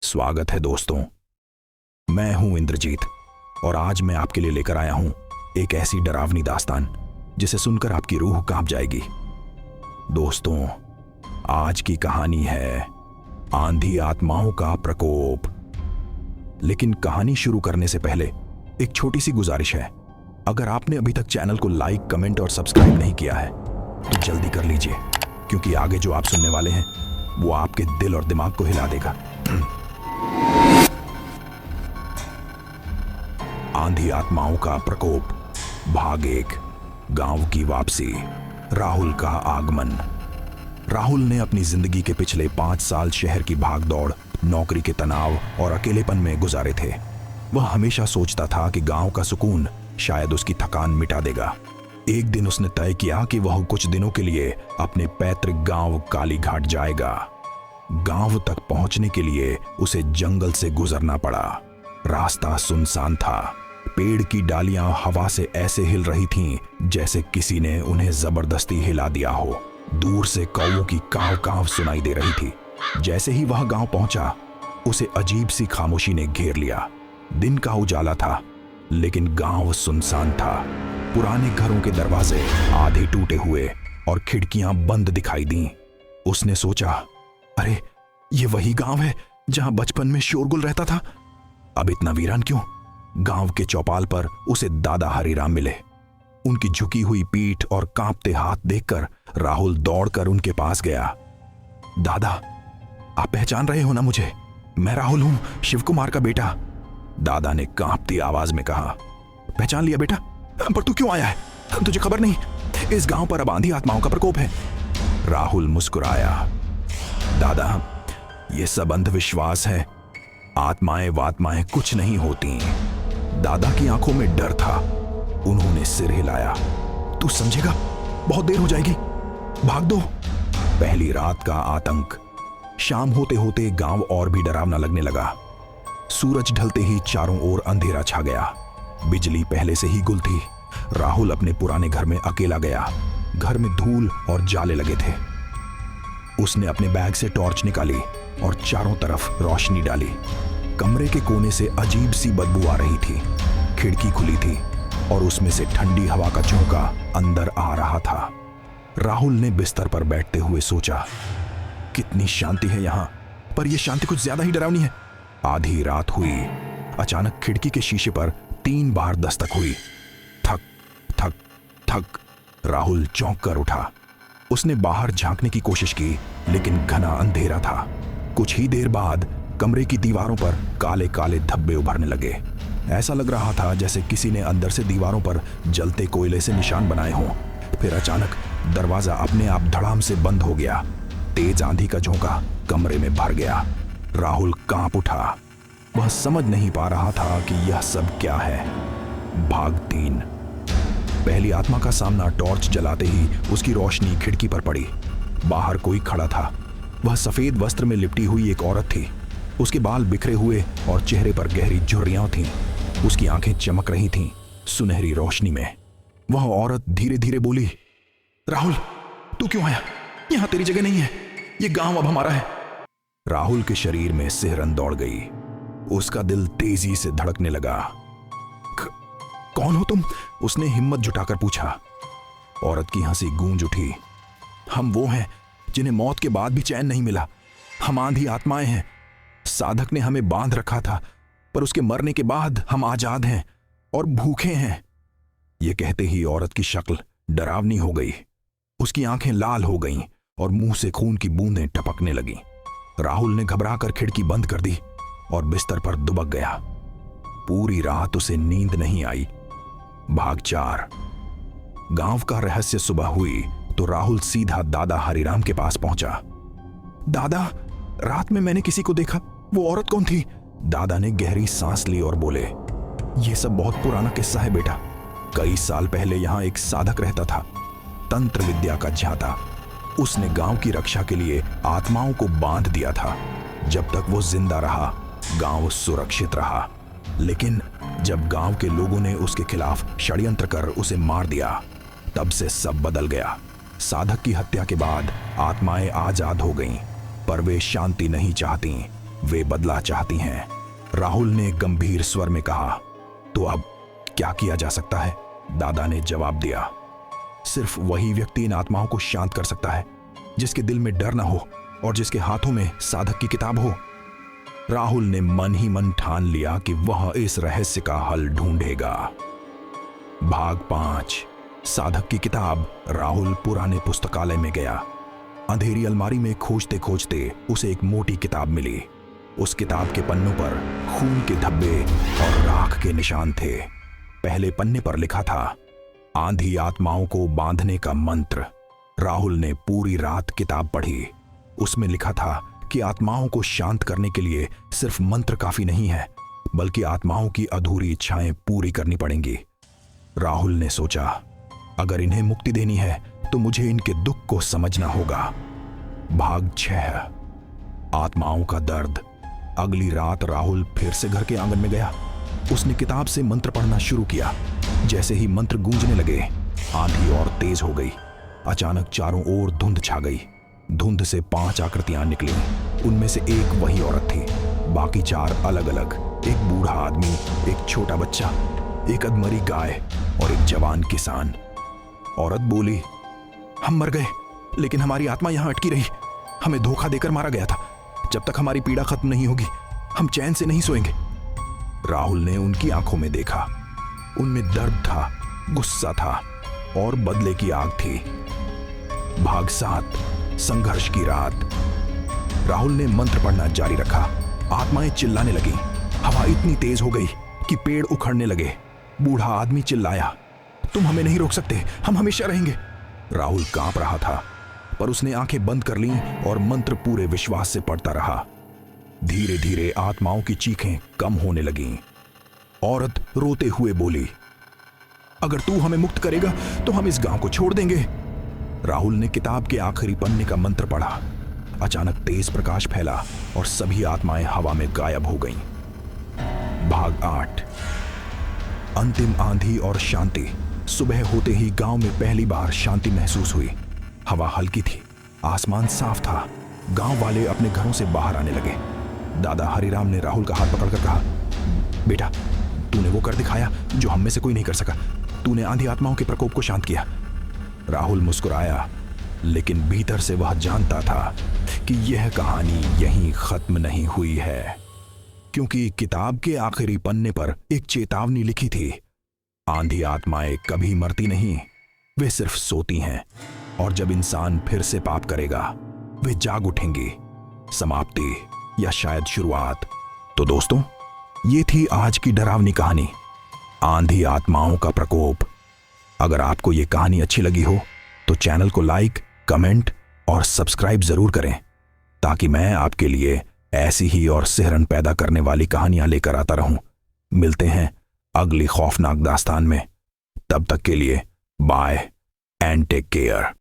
स्वागत है दोस्तों। मैं हूं इंद्रजीत और आज मैं आपके लिए लेकर आया हूं एक ऐसी डरावनी दास्तान जिसे सुनकर आपकी रूह कांप जाएगी। दोस्तों, आज की कहानी है आंधी आत्माओं का प्रकोप। लेकिन कहानी शुरू करने से पहले एक छोटी सी गुजारिश है। अगर आपने अभी तक चैनल को लाइक, कमेंट और सब्सक्राइब नहीं किया है तो जल्दी कर लीजिए, क्योंकि आगे जो आप सुनने वाले हैं वो आपके दिल और दिमाग को हिला देगा। आंधी आत्माओं का प्रकोप, भाग 1। गांव की वापसी, राहुल का आगमन। राहुल ने अपनी जिंदगी के पिछले 5 साल शहर की भागदौड़, नौकरी के तनाव और अकेलेपन में गुजारे थे। वह हमेशा सोचता था कि गांव का सुकून शायद उसकी थकान मिटा देगा। एक दिन उसने तय किया कि वह कुछ दिनों के लिए अपने पैतृक गांव कालीघाट जाएगा। गांव तक पहुंचने के लिए उसे जंगल से गुजरना पड़ा। रास्ता सुनसान था। पेड़ की डालियां हवा से ऐसे हिल रही थीं जैसे किसी ने उन्हें जबरदस्ती हिला दिया हो। दूर से कौओं की काव काव सुनाई दे रही थी। जैसे ही वह गांव पहुंचा, उसे अजीब सी खामोशी ने घेर लिया। दिन का उजाला था, लेकिन गांव सुनसान था। पुराने घरों के दरवाजे आधे टूटे हुए और खिड़कियां बंद दिखाई दी। उसने सोचा, अरे ये वही गांव है जहां बचपन में शोरगुल रहता था। अब इतना वीरान क्यों? गांव के चौपाल पर उसे दादा हरिराम मिले। उनकी झुकी हुई पीठ और कांपते हाथ देखकर राहुल दौड़कर उनके पास गया। दादा, आप पहचान रहे हो ना मुझे? मैं राहुल हूं, शिव कुमार का बेटा। दादा ने कांपती आवाज में कहा। पहचान लिया बेटा, पर तू क्यों आया है? तुझे खबर नहीं, इस गांव पर अब आंधी आत्माओं का प्रकोप है। राहुल मुस्कुराया। दादा, ये सब अंधविश्वास है। आत्माएं वात्माएं कुछ नहीं होती। दादा की आंखों में डर था। उन्होंने सिर हिलाया। तू समझेगा, बहुत देर हो जाएगी, भाग दो। पहली रात का आतंक। शाम होते होते गांव और भी डरावना लगने लगा। सूरज ढलते ही चारों ओर अंधेरा छा गया। बिजली पहले से ही गुल थी। राहुल अपने पुराने घर में अकेला गया। घर में धूल और जाले लगे थे। उसने अपने बैग से टॉर्च निकाली और चारों तरफ रोशनी डाली। कमरे के कोने से अजीब सी बदबू आ रही थी। खिड़की खुली थी और उसमें से ठंडी हवा का झोंका अंदर आ रहा था। राहुल ने बिस्तर पर बैठते हुए सोचा, कितनी शांति है यहां, पर यह शांति कुछ ज्यादा ही डरावनी है। आधी रात हुई। अचानक खिड़की के शीशे पर 3 बार दस्तक हुई। थक थक थक। राहुल चौंक कर उठा। उसने बाहर झांकने की कोशिश की, लेकिन घना अंधेरा था। कुछ ही देर बाद कमरे की दीवारों पर काले काले धब्बे उभरने लगे। ऐसा लग रहा था जैसे किसी ने अंदर से दीवारों पर जलते कोयले से निशान बनाए हों। फिर अचानक दरवाजा अपने आप धड़ाम से बंद हो गया। तेज आंधी का झोंका कमरे में भर गया। राहुल कांप उठा। वह समझ नहीं पा रहा था कि यह सब क्या है। भाग 3। पहली आत्मा का सामना टॉर्च जलाते ही उसकी रोशनी खिड़की पर पड़ी। बाहर कोई खड़ा था। वह सफेद वस्त्र में लिपटी हुई एक औरत थी। उसके बाल बिखरे हुए और चेहरे पर गहरी झुर्रियां थीं। उसकी आंखें चमक रही थीं सुनहरी रोशनी में। वह औरत धीरे धीरे बोली, राहुल, तू क्यों आया? यहां तेरी जगह नहीं है। ये गांव अब हमारा है। राहुल के शरीर में सिहरन दौड़ गई। उसका दिल तेजी से धड़कने लगा। कौन हो तुम? उसने हिम्मत जुटाकर पूछा। औरत की हंसी गूंज उठी। हम वो हैं जिन्हें मौत के बाद भी चैन नहीं मिला। हम आंधी आत्माएं हैं। साधक ने हमें बांध रखा था, पर उसके मरने के बाद हम आजाद हैं और भूखे हैं। यह कहते ही औरत की शक्ल डरावनी हो गई। उसकी आंखें लाल हो गईं और मुंह से खून की बूंदें टपकने लगीं। राहुल ने घबराकर खिड़की बंद कर दी और बिस्तर पर दुबक गया। पूरी रात उसे नींद नहीं आई। भाग 4। गांव का रहस्य सुबह हुई तो राहुल सीधा दादा हरिराम के पास पहुंचा। दादा, रात में मैंने किसी को देखा। वो औरत कौन थी? दादा ने गहरी सांस ली और बोले, यह सब बहुत पुराना किस्सा है बेटा। कई साल पहले यहां एक साधक रहता था, तंत्र विद्या का ज्ञाता। उसने गांव की रक्षा के लिए आत्माओं को बांध दिया था। जब तक वो जिंदा रहा, गांव सुरक्षित रहा। लेकिन जब गांव के लोगों ने उसके खिलाफ षड्यंत्र कर उसे मार दिया, तब से सब बदल गया। साधक की हत्या के बाद आत्माएं आजाद हो गईं, पर वे शांति नहीं चाहती। वे बदला चाहती हैं। राहुल ने गंभीर स्वर में कहा, तो अब क्या किया जा सकता है? दादा ने जवाब दिया, सिर्फ वही व्यक्ति इन आत्माओं को शांत कर सकता है जिसके दिल में डर ना हो और जिसके हाथों में साधक की किताब हो। राहुल ने मन ही मन ठान लिया कि वह इस रहस्य का हल ढूंढेगा। भाग 5, साधक की किताब। राहुल पुराने पुस्तकालय में गया। अंधेरी अलमारी में खोजते खोजते उसे एक मोटी किताब मिली। उस किताब के पन्नों पर खून के धब्बे और राख के निशान थे। पहले पन्ने पर लिखा था, आंधी आत्माओं को बांधने का मंत्र। राहुल ने पूरी रात किताब पढ़ी। उसमें लिखा था कि आत्माओं को शांत करने के लिए सिर्फ मंत्र काफी नहीं है, बल्कि आत्माओं की अधूरी इच्छाएं पूरी करनी पड़ेंगी। राहुल ने सोचा, अगर इन्हें मुक्ति देनी है तो मुझे इनके दुख को समझना होगा। भाग 6, आत्माओं का दर्द। अगली रात राहुल फिर से घर के आंगन में गया। उसने किताब से मंत्र पढ़ना शुरू किया। जैसे ही मंत्र गूंजने लगे, आंधी और तेज हो गई। अचानक चारों ओर धुंध छा गई। धुंध से 5 आकृतियां निकली। उनमें से एक वही औरत थी, बाकी 4 अलग अलग। एक बूढ़ा आदमी, एक छोटा बच्चा, एक अधमरी गाय और एक जवान किसान। औरत बोली, हम मर गए, लेकिन हमारी आत्मा यहां अटकी रही। हमें धोखा देकर मारा गया था। जब तक हमारी पीड़ा खत्म नहीं होगी, हम चैन से नहीं सोएंगे। राहुल ने उनकी आंखों में देखा। उनमें दर्द था, गुस्सा था और बदले की आग थी। भाग 7, संघर्ष की रात। राहुल ने मंत्र पढ़ना जारी रखा। आत्माएं चिल्लाने लगी। हवा इतनी तेज हो गई कि पेड़ उखड़ने लगे। बूढ़ा आदमी चिल्लाया, तुम हमें नहीं रोक सकते, हम हमेशा रहेंगे। राहुल कांप रहा था, पर उसने आंखें बंद कर लीं और मंत्र पूरे विश्वास से पढ़ता रहा। धीरे धीरे आत्माओं की चीखें कम होने लगीं। औरत रोते हुए बोली, अगर तू हमें मुक्त करेगा तो हम इस गांव को छोड़ देंगे। राहुल ने किताब के आखिरी पन्ने का मंत्र पढ़ा। अचानक तेज प्रकाश फैला और सभी आत्माएं हवा में गायब हो गईं। भाग 8, अंतिम आंधी और शांति। सुबह होते ही गांव में पहली बार शांति महसूस हुई। हवा हल्की थी, आसमान साफ था। गांव वाले अपने घरों से बाहर आने लगे। दादा हरिराम ने राहुल का हाथ पकड़कर कहा, बेटा, तूने वो कर दिखाया जो हम में से कोई नहीं कर सका। तूने आंधी आत्माओं के प्रकोप को शांत किया। राहुल मुस्कुराया, लेकिन भीतर से वह जानता था कि यह कहानी यहीं खत्म नहीं हुई है, क्योंकि किताब के आखिरी पन्ने पर एक चेतावनी लिखी थी। आंधी आत्माएं कभी मरती नहीं, वे सिर्फ सोती हैं, और जब इंसान फिर से पाप करेगा, वे जाग उठेंगी। समाप्ति या शायद शुरुआत। तो दोस्तों, ये थी आज की डरावनी कहानी, आंधी आत्माओं का प्रकोप। अगर आपको ये कहानी अच्छी लगी हो तो चैनल को लाइक, कमेंट और सब्सक्राइब जरूर करें, ताकि मैं आपके लिए ऐसी ही और सिहरन पैदा करने वाली कहानियां लेकर आता रहूं। मिलते हैं अगली खौफनाक दास्तान में। तब तक के लिए बाय एंड टेक केयर।